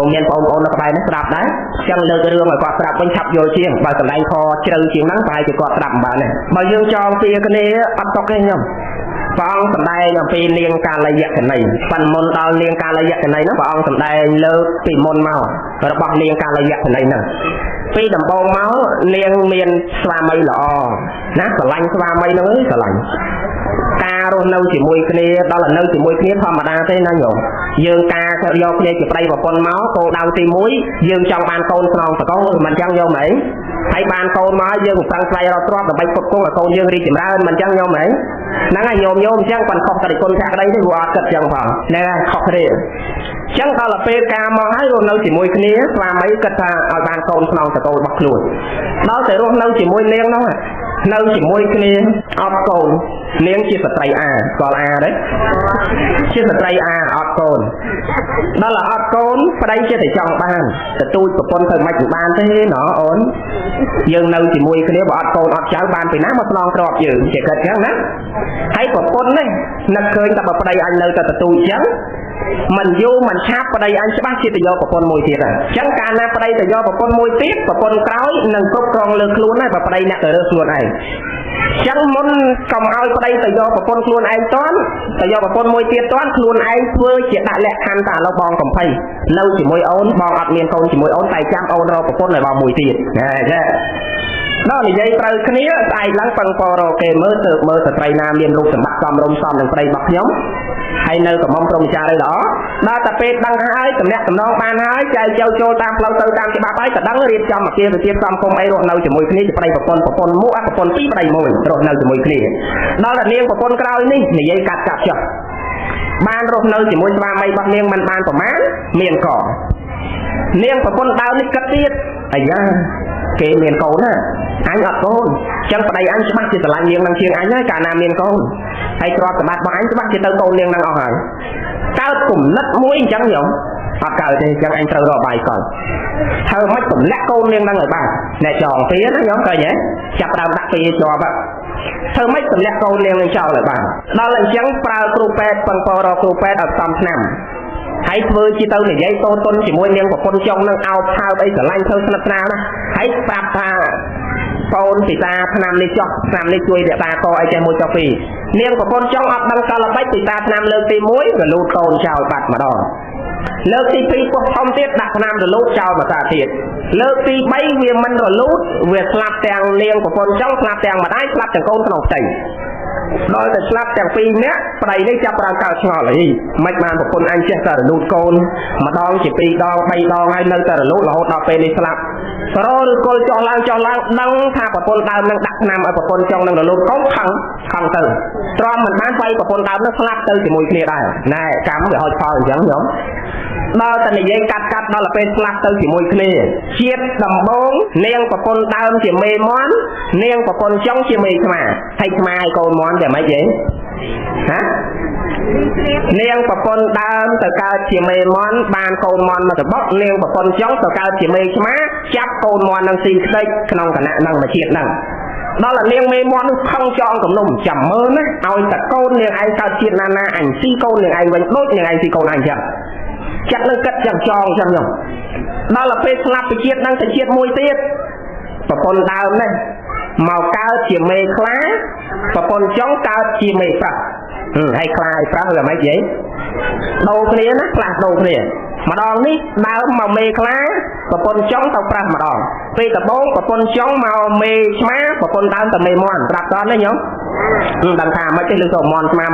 ผมមានបងប្អូននៅក្បែរនេះស្ដាប់ដែរចឹងលើករឿងឲ្យគាត់ស្ដាប់វិញឆាប់យល់ជាងបើសម្ដែងខជ្រៅជាងហ្នឹងប្រហែលជាគាត់ស្ដាប់មិនបានទេបើយើងចងពៀគ្នាអត់ຕົកទេខ្ញុំព្រះអង្គសម្ដែងអំពីនាងកាលយក្ខណីប៉ុន្តែមុនដល់នាងកាលយក្ខណីហ្នឹងព្រះអង្គសម្ដែងលើកពីមុនមករបស់នាងកាលយក្ខណីហ្នឹងពីដំបូងមកនាងមានស្វាមីល្អណាស្រឡាញ់ស្វាមីហ្នឹងស្រឡាញ់ការរស់នៅជាមួយគ្នាដល់នៅជាមួយគ្នាធម្មតាទេណាញោមយើងការយកគ្នាជាប្តីប្រពន្ធមកគោលដៅទី1យើងចង់បានកូនស្នងសកលមិនចឹងយកមែនហើយបានកូនមកយើងប្រឹងស្វែងរកទ្រព្យដើម្បីគ្រប់គ្រងឲ្យកូនយើងរីកចម្រើនមិនចឹងយកមែនហ្នឹងហើយញោមអញ្ចឹងគាត់ខុសតរិគុណភក្តីទេវាអត់គិតចឹងផងហ្នឹងហើយខុសគ្នាអញ្ចឹងដល់ទៅពេលការមកហើយរស់នៅជាមួយគ្នាស្វាមីគិតថាឲ្យបានកូនស្នងសកលរបស់ខ្លួនដល់តែរស់នៅជាមួយនាងនោះនៅជាមួយគ្នាអត់កូននាងជាស្ត្រីអាស្គាល់អាទេជាស្ត្រីអាអត់កូនដល់អត់កូនប្តីចិត្តតែចង់បានទទូចប្រពន្ធធ្វើមិនបានទេណ៎អូនយើងនៅជាមួយគ្នាបើអត់កូនអត់ចៅបានពីណាមកស្នងទ្រព្យយើងជាគិតចឹងណាហើយប្រពន្ធនេះនឹកឃើញតែបើប្តីអញនៅតែទទូចចឹងមិនយូរមិនឆាប់ប្តីអញច្បាស់ជាទៅយកប្រពន្ធមួយទៀតហើយអញ្ចឹងកាលណាប្តីទៅយកប្រពន្ធមួយទៀតប្រពន្ធក្រោយនឹងគ្រប់គ្រងលើខ្លួនហើយបើប្តីអ្នកទៅរើសខ្លួនឯងចឹងមុនកុំឲ្យប្តីទៅយកប្រពន្ធខ្លួនឯងតាន់ទៅយកប្រពន្ធមួយទៀតតាន់ខ្លួនឯងធ្វើជាដាក់លក្ខខណ្ឌតែឥឡូវបងកំភៃនៅជាមួយអូនបងអត់មានកូនជាមួយអូនតែចាំអូនរកប្រពន្ធឲ្យបងមួយទៀតណាចាដល់និយាយត្រូវគ្នាស្អែកឡើងពឹងពររកគេមើលទៅមើលស្ត្រីណាមានរូបសម្បត្តិសមរម្យសមនឹងប្តីរបស់ខ្ញុំហើយនៅកំមុំព្រមចារឲ្យល្អដល់តែពេលដឹងហើយតំណាក់តំណងបានហើយចែកចូលតាមផ្លូវទៅតាមច្បាប់ហើយក៏ដឹងរៀបចំអាគារវិទ្យាសង្គមអីរស់នៅជាមួយគ្នាជាប្តីប្រពន្ធមួយប្រពន្ធពីរប្តីមួយរស់នៅជាមួយគ្នាដល់តែនាងប្រពន្ធក្រោយនេះនិយាយកាត់ចុះបានរស់នៅជាមួយស្វាមីរបស់នាងមិនបានប្រមាណមានកនាងប្រពន្ធដើមនេះគិតទៀតអាយ៉ាគេមានកូនណាអញអត់កូនចឹងប្តីអញច្បាស់ជាស្រឡាញ់នាងនឹងជាងអញហើយកាលណាមានកូនហើយទ្រព្យសម្បត្តិរបស់អញច្បាស់ជាទៅកូននាងនឹងអស់ហើយកើតគំនិតមួយអញ្ចឹងញោមអត់កើតទេចឹងអញត្រូវរកបាយកលធ្វើម៉េចទម្លាក់កូននាងនឹងឲ្យបានអ្នកចងពៀណាញោមឃើញទេចាប់ដើមដាក់ពៀជាប់ធ្វើម៉េចទម្លាក់កូននាងនឹងចោលឲ្យបានដល់អញ្ចឹងប្រើគ្រូពេទ្យពឹងពរគ្រូពេទ្យឲ្យសំឆ្នាំហើយធ្វើជាទៅនិយាយតូនតុនជាមួយនាងប្រពន្ធចុងនឹងអោបថើបអីស្រឡាញ់ធ្វើស្និទ្ធស្នាលណាហើយប្រាប់ថាកូនពិសាឆ្នាំនេះចុះឆ្នាំនេះជួយរក្សាកអីចេះមួយចុះពីរនាងប្រពន្ធចុងអត់ដឹងកលល្បិចពិសាឆ្នាំលើកទី1រលូតកូនចោលបាត់ម្ដងលើកទី2ពោះធំទៀតដាក់ឆ្នាំរលូតចោលមកតាទៀតលើកទី3វាមិនរលូតវាស្លាប់ទាំងនាងប្រពន្ធចុងស្លាប់ទាំងម្ដាយស្លាប់ទាំងកូនក្នុងផ្ទៃដល់តែស្លាប់ទាំងពីរនាក់ប្តីនេះចាប់ប្រើកើតឆ្ងល់អីមិនបានប្រពន្ធអញចេះតែរលូតកូនម្ដងជា2ដង3ដងហើយនៅតែរលូតរហូតដល់ពេលនេះស្លាប់ប្រឬគល់ចុះឡើងដឹងថាប្រពន្ធដើមនឹងដាក់ឆ្នាំឲ្យប្រពន្ធចុងនឹងរលូតកូនខឹងទៅទ្រាំមិនបានស្វ័យប្រពន្ធដើមនឹងស្លាប់ទៅជាមួយគ្នាដែរណែកម្មវាហុចផលអញ្ចឹងញោមដល់តែនិយាយកាត់ដល់ពេលស្លាប់ទៅជាមួយគ្នាជាតិដំបងនាងប្រពន្ធដើមជាមេមន់នាងប្រពន្ធចុងជាមេខ្មាហើយខ្មាឲ្យកូនមន់តែមិនហីហ៎នាងប្រពន្ធដើមទៅកើតជាមេមន់បានកូនមន់មកសបុកនាងប្រពន្ធចុងទៅកើតជាមេខ្មាចាប់កូនមន់នឹងស៊ីខ្ទេចក្នុងគណៈនឹងមួយជាតិហ្នឹងដល់តែនាងមេមន់ខឹងចងគំនុំចាំមើលណាឲ្យតែកូននាងឯងកើតជាតិណាអញស៊ីកូននាងឯងវិញដូចនាងឯងស៊ីកូនអញចឹងចាក់នឹងគិតយ៉ាងចងចឹងខ្ញុំដល់ទៅពេលស្លាប់ពីជាតិហ្នឹងទៅជាតិមួយទៀតប្រពន្ធដើមនេះមកកើតជាមេខ្លាប្រពន្ធចុងកើតជាមេប្រាស់ហើយខ្លាឲ្យប្រាស់វាមិនហីដូរគ្នាណាផ្លាស់ដូរគ្នាម្ដងនេះដើមមកមេខ្លាប្រពន្ធចុងទៅប្រាស់ម្ដងពេលដំបូងប្រពន្ធចុងមកមេឆ្មាប្រពន្ធដើមទៅមេមន់ប្រាប់តនេះញោមដឹងថាមិនទេលើទៅមន់ឆ្មា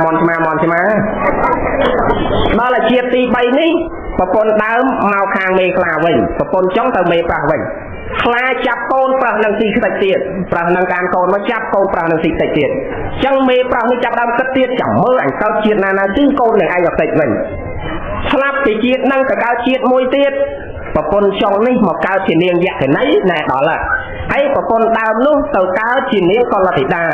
ដល់តែជាតិទី3នេះប្រពន្ធដើមមកខាងមេខ្លាវិញប្រពន្ធចុងទៅមេប្រាស់វិញខ្លាចាប់កូនប្រាស់នឹងស៊ីខ្ទេចទៀតប្រាស់នឹងកានកូនមកចាប់កូនប្រាស់នឹងស៊ីខ្ទេចទៀតអញ្ចឹងមេប្រាស់នេះចាប់ដើមគិតទៀតចាំមើលអញកើតជាតិណាស៊ីកូននឹងឯងខ្ទេចវិញស្លាប់ពីជាតិនឹងទៅកើតជាតិមួយទៀតប្រពន្ធចុងនេះមកកើតជានាងយក្ខណីណែដល់ហើយប្រពន្ធដើមនោះទៅកើតជានាងកលតិតា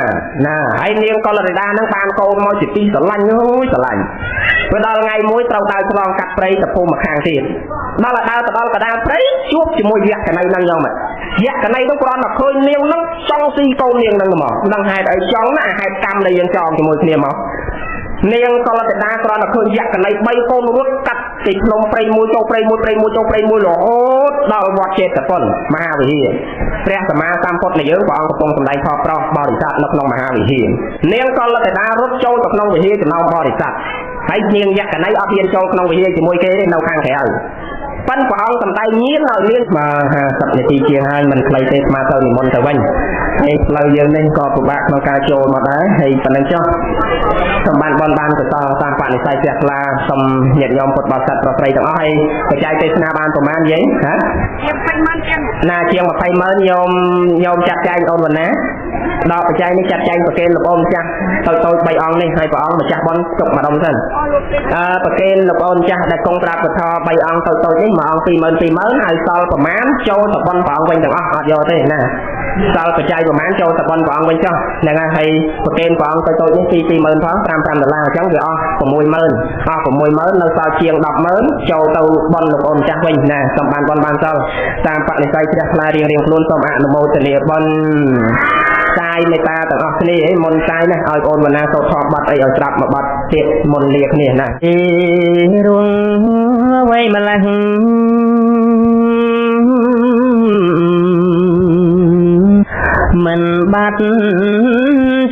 ណាហើយនាងកលតិតានឹងបានកូនមកជាទីស្រឡាញ់ស្រឡាញ់ពេលដល់ថ្ងៃមួយត្រូវដើរឆ្លងកាត់ព្រៃទៅភូមិម្ខាងទៀតដល់ដើរទៅដល់កណ្ដាលព្រៃជួបជាមួយយក្ខណីនឹងយ៉ាងម៉េចយក្ខណីនោះគ្រាន់តែឃើញនាងនឹងចង់ស៊ីកូននាងនឹងមកដឹងហេតុអីចង់ណាហេតុកម្មដែលយើងចងជាមួយគ្នាមក នាងកលតតាគ្រាន់តែឃើញយក្ខណី3កូនរត់កាត់ពីភ្នំព្រៃមួយចូលព្រៃមួយព្រៃមួយចូលព្រៃមួយរហូតដល់វត្តចេតពុនមហាវិហារព្រះសម្មាសម្ពុទ្ធនៃយើងព្រះអង្គកំពុងសម្ដែងធម៌ប្រោសបរិស័ទនៅក្នុងមហាវិហារនាងកលតតារត់ចូលទៅក្នុងវិហារចំណោមបរិស័ទហើយនាងយក្ខណីអត់ហ៊ានចូលក្នុងវិហារជាមួយគេទេនៅខាងក្រៅប៉ិនព្រះអង្គសម្ដែងញៀនឲ្យនាងមក50នាទីជាងហើយមិនខ្លីទេស្មើទៅនិមន្តទៅវិញហើយផ្លូវយើងនេះក៏ពិបាកក្នុងការចូលមកដែរហើយប៉ុណ្ណឹងចុះសម្បានបនបានកសលតាមបនិស័យព្រះខ្លាសូមញាតិញោមពុទ្ធបរិស័ទប្រព្រៃទាំងអស់ហើយបច្ច័យទេសនាបានប្រមាណយាយហ៎ជាង200000ជាងណាជាង200000ញោមចាត់ចែងអូនវណ្ណាដល់បច្ច័យនេះចាត់ចែងប្រគេនលោកអូនម្ចាស់តូច3អង្គនេះហើយព្រះអង្គម្ចាស់បនទុកម្ដុំសិនប្រគេនលោកអូនម្ចាស់ដែលគង់ត្រាប់ពធ3អង្គតូចនេះមួយអង្គ20000ហើយសល់ប្រមាណចូលទៅបនព្រះអង្គវិញទាំងអស់អត់យកទេណាសល់បច្ច័យប្រមាណចូលទៅបនព្រះអង្គវិញចុះហ្នឹងហើយប្រគេនព្រះអង្គតូចនេះ20000ផង$55អញ្ចឹងវាអស់60000នៅសល់ជាង100000ចូលទៅបនលោកអូនម្ចាស់វិញណាសូមបានបនបានសល់តាមបនិស័យព្រះខ្លារៀងខ្លួនសូមអនុមោទនាបនសាយមេត្តាទាំងអស់គ្នាមុនសាយណាឲ្យអូនវណ្ណាសូត្រធម៌បាត់អីឲ្យស្រាប់មួយបាត់ទៀតមុនលាគ្នាណារួងអ្វីម្លេះមិនបាត់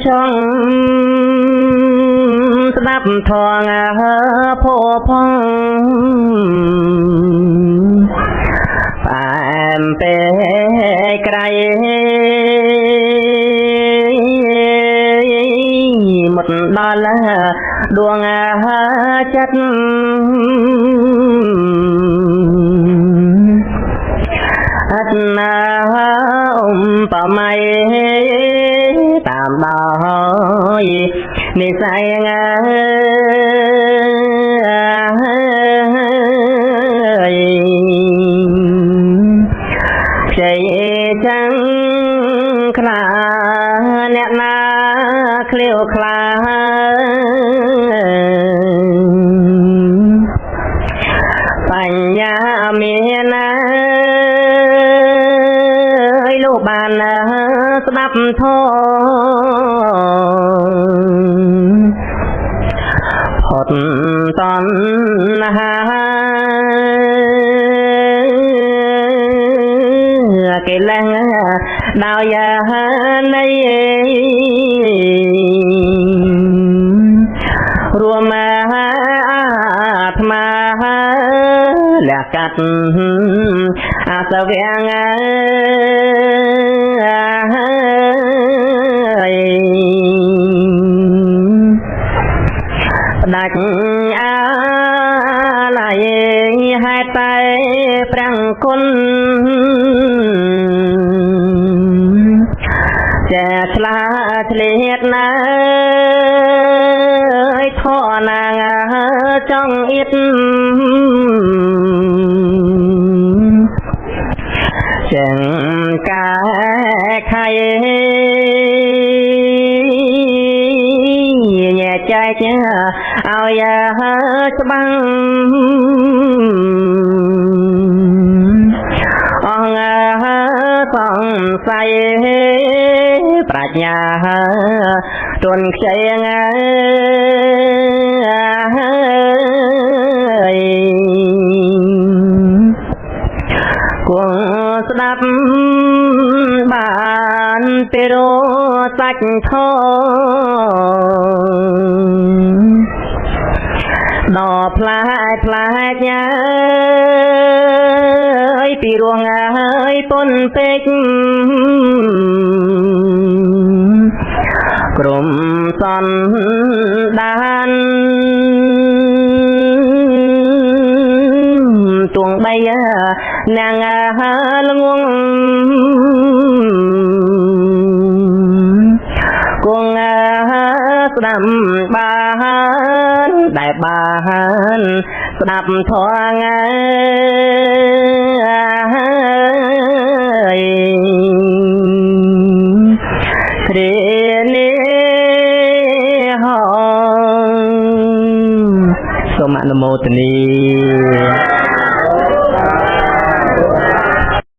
ចង់ស្ដាប់ធម៌ផោផងតែពេលក្រៃមុតដល់ដួងចិត្តអត់ណាប្រមៃតាមដោយនិស័យខ្ចីចាំងខ្លាអ្នកណាឃ្លាវខ្លាបញ្ញាមានណាលោកបានស្ដាប់ធម៌ផុតតណ្ហាកិលេសដោយនៃរួមអាត្មាលះកាត់អាសវៈដាច់អាឡ័យហេតុតែព្រះគុណចាឆ្លាតឆ្លៀតណាយធរណាងចង់អៀតចឹងកាខៃញែចែកឲ្យច្បាំងអងសង្ស័យប្រាជ្ញាទន់ខ្ចីគង់ស្ដាប់បានពីរសាច់ធម៌ដល់ផ្លែផ្លែញ៉ាយពីរងហើយពុនពេកក្រុមសន្តានទួងបីនាងល្ងងគង់ស្ដាប់បានដែលបានស្ដាប់ធម៌គ្រា